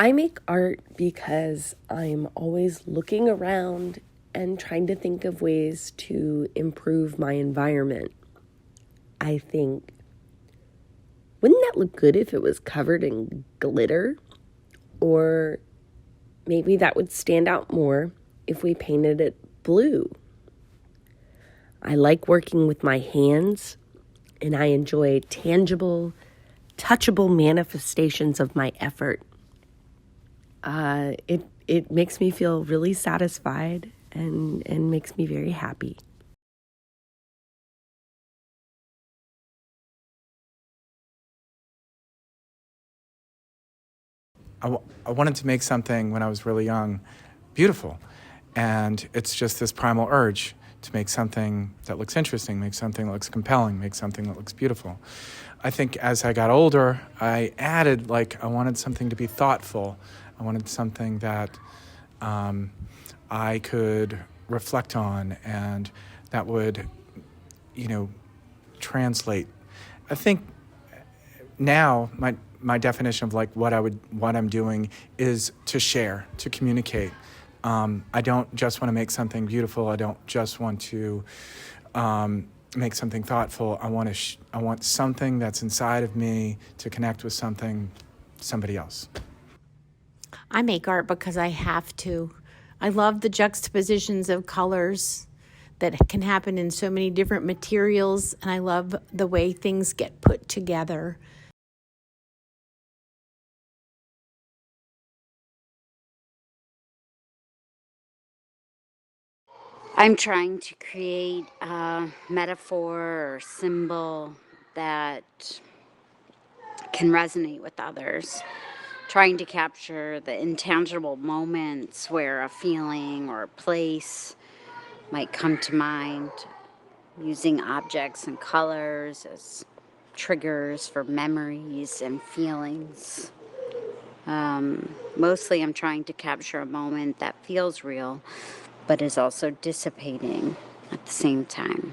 I make art because I'm always looking around and trying to think of ways to improve my environment. I think, wouldn't that look good if it was covered in glitter? Or maybe that would stand out more if we painted it blue. I like working with my hands, and I enjoy tangible, touchable manifestations of my effort. It makes me feel really satisfied and makes me very happy. I wanted to make something when I was really young beautiful. And it's just this primal urge to make something that looks interesting, make something that looks compelling, make something that looks beautiful. I think as I got older, I added, I wanted something to be thoughtful. I wanted something that I could reflect on and that would, translate. I think now my definition of what I'm doing is to share, to communicate. I don't just want to make something beautiful. I don't just want to make something thoughtful. I want something that's inside of me to connect with somebody else. I make art because I have to. I love the juxtapositions of colors that can happen in so many different materials, and I love the way things get put together. I'm trying to create a metaphor or symbol that can resonate with others. Trying to capture the intangible moments where a feeling or a place might come to mind, using objects and colors as triggers for memories and feelings. Mostly I'm trying to capture a moment that feels real, but is also dissipating at the same time.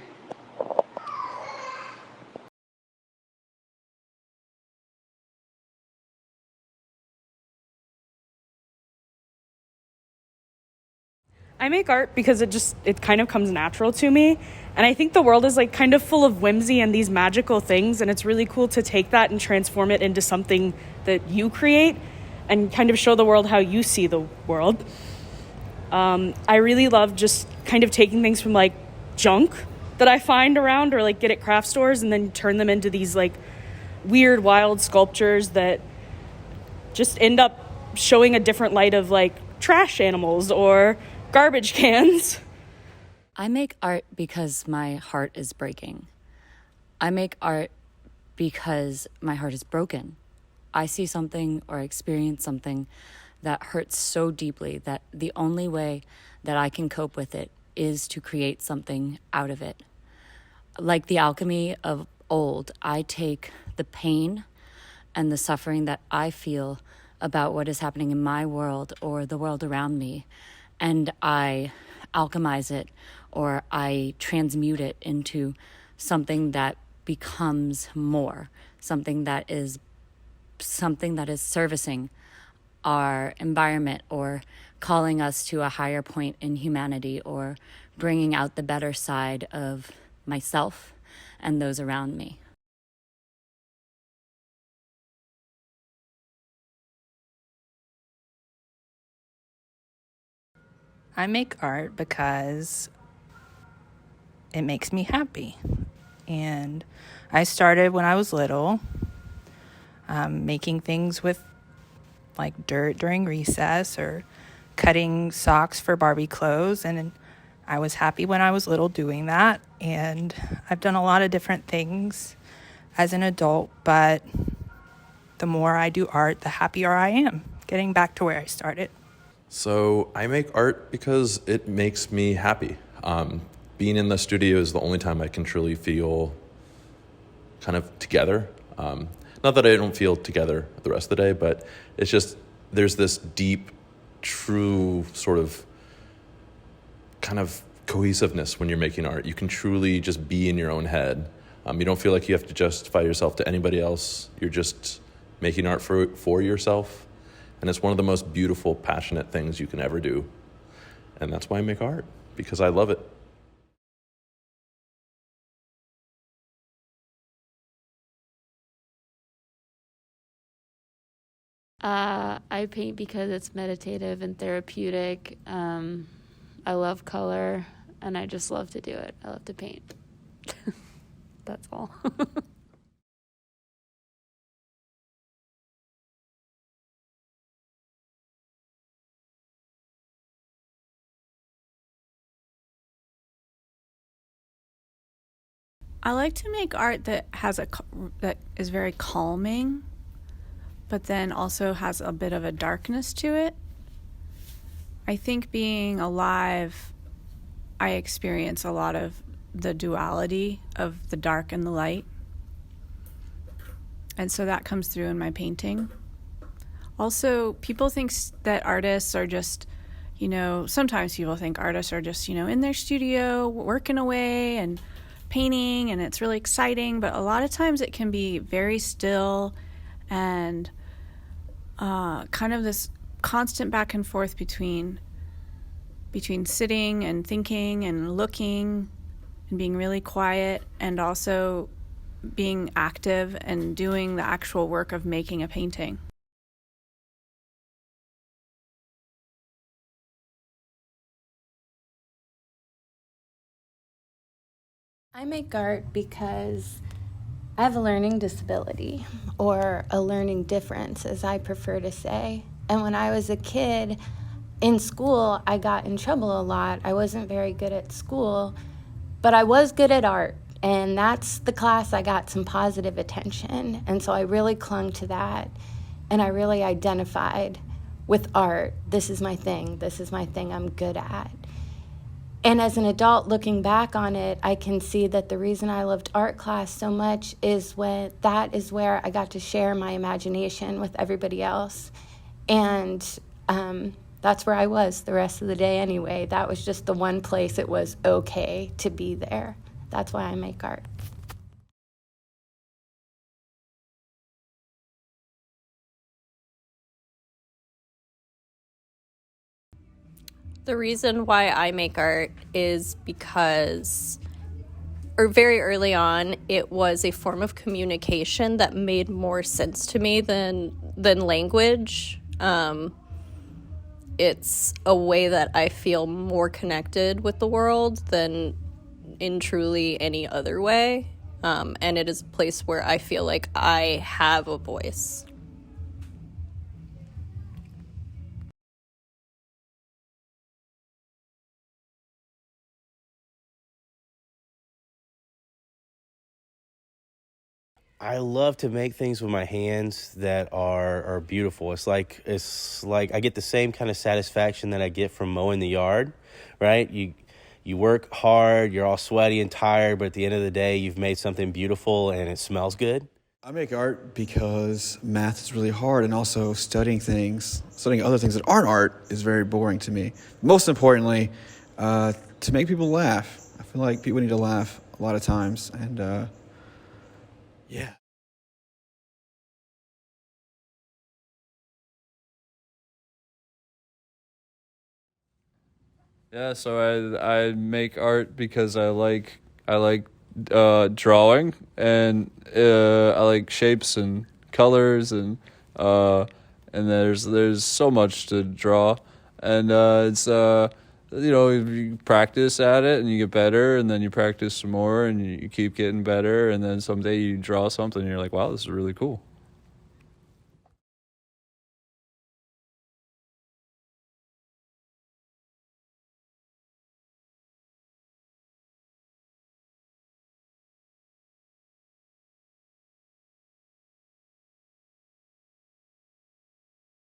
I make art because it kind of comes natural to me. And I think the world is kind of full of whimsy and these magical things. And it's really cool to take that and transform it into something that you create and kind of show the world how you see the world. I really love just kind of taking things from junk that I find around or get at craft stores and then turn them into these weird, wild sculptures that just end up showing a different light of trash animals or garbage cans. I make art because my heart is breaking. I make art because my heart is broken. I see something or experience something that hurts so deeply that the only way that I can cope with it is to create something out of it. Like the alchemy of old, I take the pain and the suffering that I feel about what is happening in my world or the world around me, and I alchemize it or I transmute it into something that becomes more, something that is servicing our environment or calling us to a higher point in humanity or bringing out the better side of myself and those around me. I make art because it makes me happy. And I started when I was little, making things with dirt during recess or cutting socks for Barbie clothes. And I was happy when I was little doing that. And I've done a lot of different things as an adult, but the more I do art, the happier I am, getting back to where I started. So I make art because it makes me happy. Being in the studio is the only time I can truly feel kind of together. Not that I don't feel together the rest of the day, but it's just there's this deep, true sort of kind of cohesiveness when you're making art. You can truly just be in your own head. You don't feel like you have to justify yourself to anybody else. You're just making art for yourself. And it's one of the most beautiful, passionate things you can ever do. And that's why I make art, because I love it. I paint because it's meditative and therapeutic. I love color, and I just love to do it. I love to paint. That's all. I like to make art that that is very calming, but then also has a bit of a darkness to it. I think being alive, I experience a lot of the duality of the dark and the light. And so that comes through in my painting. Also, people think that artists are just, sometimes people think artists are just, in their studio working away and painting, and it's really exciting, but a lot of times it can be very still and kind of this constant back and forth between sitting and thinking and looking and being really quiet, and also being active and doing the actual work of making a painting. I make art because I have a learning disability, or a learning difference, as I prefer to say. And when I was a kid in school, I got in trouble a lot. I wasn't very good at school, but I was good at art. And that's the class I got some positive attention. And so I really clung to that. And I really identified with art. This is my thing. This is my thing I'm good at. And as an adult looking back on it, I can see that the reason I loved art class so much is that is where I got to share my imagination with everybody else. And that's where I was the rest of the day anyway. That was just the one place it was okay to be there. That's why I make art. The reason why I make art is because, or very early on, it was a form of communication that made more sense to me than language. It's a way that I feel more connected with the world than in truly any other way. And it is a place where I feel like I have a voice. I love to make things with my hands that are beautiful. It's like I get the same kind of satisfaction that I get from mowing the yard, right? You work hard, you're all sweaty and tired, but at the end of the day, you've made something beautiful and it smells good. I make art because math is really hard, and also studying other things that aren't art is very boring to me. Most importantly, to make people laugh. I feel like people need to laugh a lot of times, and yeah. Yeah, so I make art because I like drawing, and I like shapes and colors, and there's so much to draw, and it's you practice at it and you get better, and then you practice some more and you keep getting better, and then someday you draw something and you're like, wow, this is really cool.